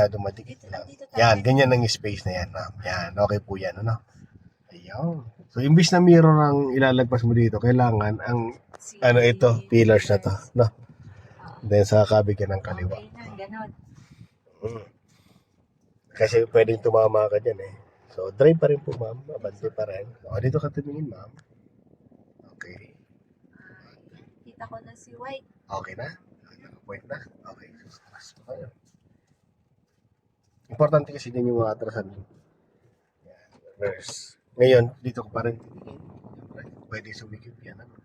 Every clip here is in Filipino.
masyado madikit lang. Yan, ganyan ang space na yan, ma'am. Yan, okay po yan, ano? Ayun. So, imbis na mirror ang ilalagpas mo dito, kailangan ang, ito, pillars na to, no? Then, sa kabigyan ng kaliwa. Okay na, ganon. Kasi pwedeng tumama ka dyan, eh. So, drive pa rin po, ma'am. Abante pa rin. O, dito ka tumingin, ma'am. Okay. Kita ko na si White. Okay na? Naka-point na? Okay. So, atras pa kayo. Importante kasi din yung mga atrasan. Yan. Reverse. Ngayon, dito ko pa rin titingin. Pwede sumikip yan. Ano?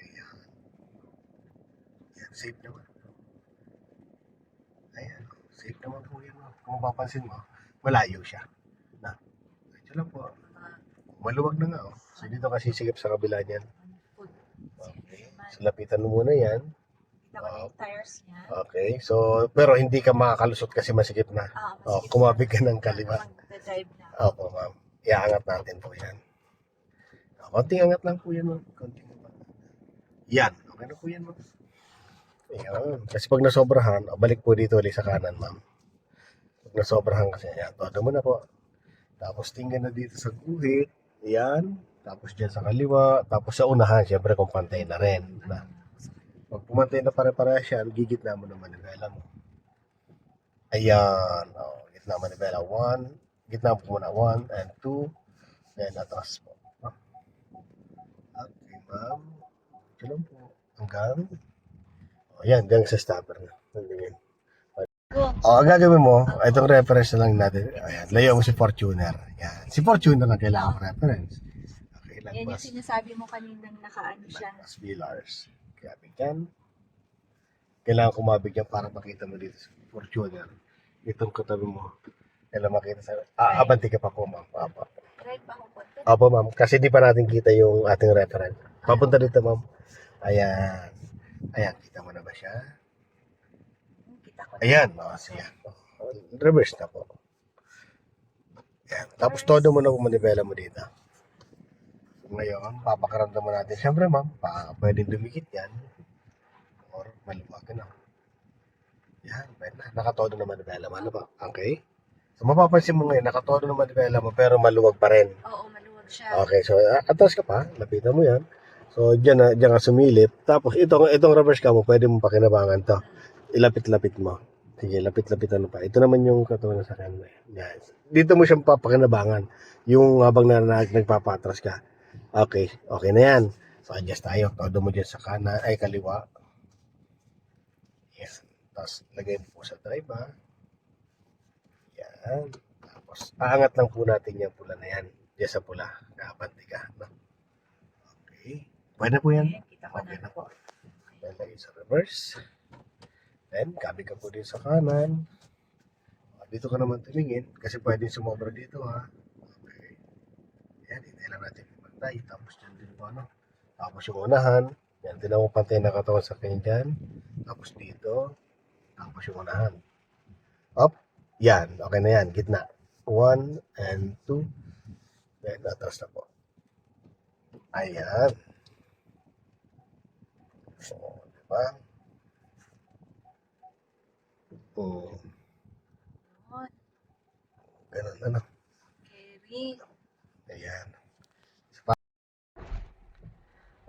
Ayan. Yan. Safe naman. Ayan. Safe naman po yan. Kung mapapansin mo, malayo siya. Na. Ito lang po. Maluwag na nga. Oh. So, dito kasi sisikip sa kabila niyan. Okay. So, lapitan mo muna yan. Kita ko na yung tires niya. Okay. So, pero hindi ka makakalusot kasi masikip na. Oh, kumabig ka ng kaliwa. Mag-drive na. Opo, ma'am. Iaangat natin po yan. Konting angat lang po yan, ma'am. Konting angat. Yan. Okay na po yan, ma'am. Ayan. Kasi pag nasobrahan, balik po dito ulit sa kanan, ma'am. Pag nasobrahan kasi, yan. Todo mo na po. Tapos tingnan na dito sa guhit. Yan. Tapos dyan sa kaliwa. Tapos sa unahan, syempre kung pantay na rin. Na. Pag pumantay na pare-parehas yan, gigitna mo naman yung manibela mo. Ayan. Oh, gitna manibela. 1. Gitna mo muna. 1 and 2. Then atras po. Okay, ma'am. Ito lang po. Hanggang. O, yan. Hanggang sa stopper na. Hanggang. O, ang gagawin mo, itong reference na lang natin. Ayan. Layo mo si Fortuner. Yan. Si Fortuner lang kailangan ko reference. Okay, Yan yung lagpas. sinasabi mo kaninang nakaano siya. Lagpas pillars. Kaya bigyan. Kailangan kumabig yan para makita mo dito sa Fortuner. Itong katabi mo. Kailangan makita sa... abanti ka pa po, ma'am. Apo. Drive pa akong konti. Opo, ma'am. Kasi di pa natin kita yung ating reference. Papunta dito, ma'am. Ayan. Ayan. Kita mo na ba siya? Kita ko na. Ayan. O, siya. Reverse na po. Ayan. Tapos todo mo na manibela mo dito. Ngayon, papakaramdam mo natin. Siyempre, ma'am, pwedeng dumikit yan. Or maluwag na. Yan, pwede na. Nakatodo na manibela mo. Ano ba? Okay? So, mapapansin mo ngayon, nakatodo na manibela mo, pero maluwag pa rin. Oo, maluwag siya. Okay, so atras ka pa. Lapitan mo yan. So, dyan ka sumilip. Tapos, itong reverse ka mo, pwede mo pakinabangan to. Ilapit-lapit mo. Sige, lapit-lapitan mo pa. Ito naman yung katawan sa kanan. Yan. Dito mo siyang papakinabangan. Yung habang nagpapatras ka. Okay, okay na yan. So, adjust tayo. Todo mo dyan sa kanan, ay kaliwa. Yan. Tapos, lagay mo po sa drive, ha. Yan. Tapos, aangat lang po natin yung pula na yan. Diyan sa pula. Nakabanti ka. No? Okay. Pwede po yan. Kita ko Okay na. na po. Then, lagay sa reverse. Then, kabig ka po din sa kanan. Dito ka naman tumingin. Kasi pwedeng sumobra dito, ha. Okay. Yan, hindi lang natin pantay. Tapos dyan din po, ano. Tapos yung unahan. Yan, din ako pantay na katawan sa kanya dyan. Tapos dito. Tapos yung unahan. Up. Yan. Okay na yan. Gitna. 1 and 2. Then, atras na po. Ayan. So, diba? Ganun, ano. Carry. Ayan.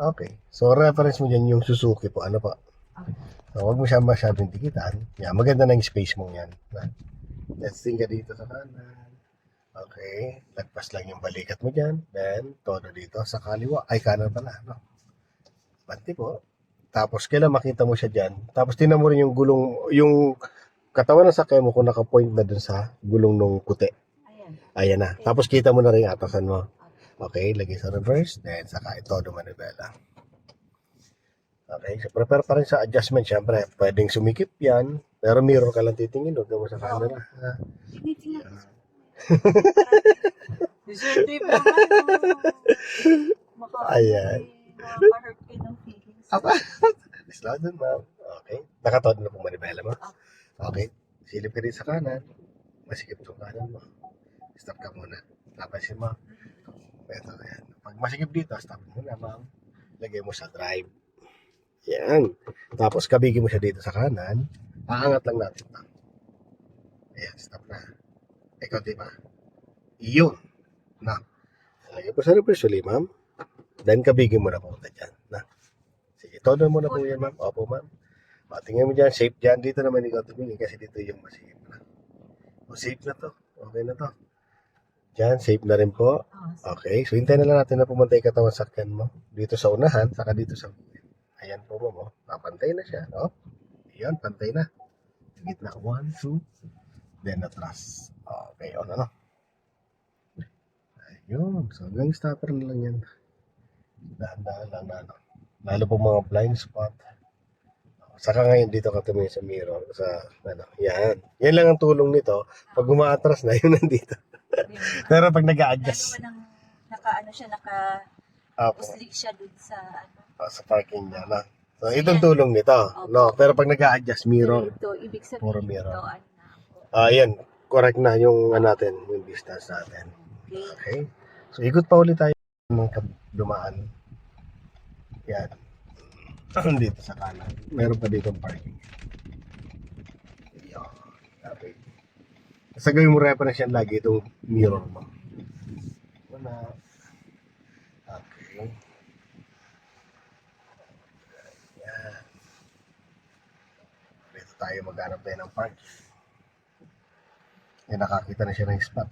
Okay. So, reference mo dyan yung Suzuki po. Ano po? So, huwag mo siya masyadong dikitan. Yan, maganda na yung space mo yan. Let's think ka dito sa kanan. Okay. Lagpas lang yung balikat mo dyan. Then, todo dito sa kaliwa. Ay, kanan pala. No? Banti po. Tapos, kailan makita mo siya dyan. Tapos, tinan mo rin yung gulong, yung katawan ng sakya mo kung nakapoint na dun sa gulong ng puti. Ayan. Ayan na. Tapos, kita mo na rin yung atasan mo. Okay, lagay sa reverse. Then, saka ito, manibela. Okay, so prepare pa rin sa adjustment. Siyempre, pwedeng sumikip yan. Pero mirror ka lang titingin. Huwag mo sa camera. Tinitingnan. Desertive naman. Ayan. Makaka-hurt kayo ng feelings. Slow down, ma'am. Okay. Nakatod na pong manibela mo. Okay. Silip ka rin sa kanan. Masikip yung kanan mo. Stop ka muna. Tapasin mo. Ito, yan. Pag masikip dito, stop mo na, ma'am. Lagay mo sa drive. Yan. Tapos, kabigin mo siya dito sa kanan. Aangat lang natin ito. Ayan, stop na. Ikaw, di ba? Iyon. Na. Lagay po sa reverse ulit, ma'am. Then, kabigin mo na po dyan. Na. Sige, todo mo na po yan, ma'am. Opo, ma'am. Tingnan mo dyan, safe dyan. Dito naman ikaw tumingin kasi dito yung masigit na. O, safe na to. Okay na to. Dyan, safe na rin po. Okay, so hintayin na lang natin na pumunta yung katawan sakyan mo. Dito sa unahan, saka dito sa gilid. Ayan po mo. Pantay na siya. No? Ayan, pantay na. Gitna. 1, 2. Then atras. Okay, on ano. Ayun. So hanggang stopper na lang yan. Dahan-dahan lang na ano. Lalo po mga blind spot. Saka ngayon dito ka tumingin sa mirror. Sa ano. Yan. Yan lang ang tulong nito. Pag umaatras na, yun nandito. Pero pag Lalo nag-a-adjust. man ang naka-ano siya, Opo. naka-uslig siya dun sa ano. Sa parking niya na. So, So, itong yan. tulong nito. Opo. No, pero pag nag-a-adjust Pero mirror, ito, ibig sabihin Puro ito, mirror. ano na. ayan, correct na yung natin, yung distance natin. Okay. Okay? So, ikot pa ulit tayo ng dumaan. Yan. Dito sa kanan. Meron pa dito parking. Yan. Okay. Sa gawin mo reference yan lagi itong mirror mo. Wala. Okay. Yan. Dito tayo maghanap tayo ng park. Yan, nakakita na siya ng spot.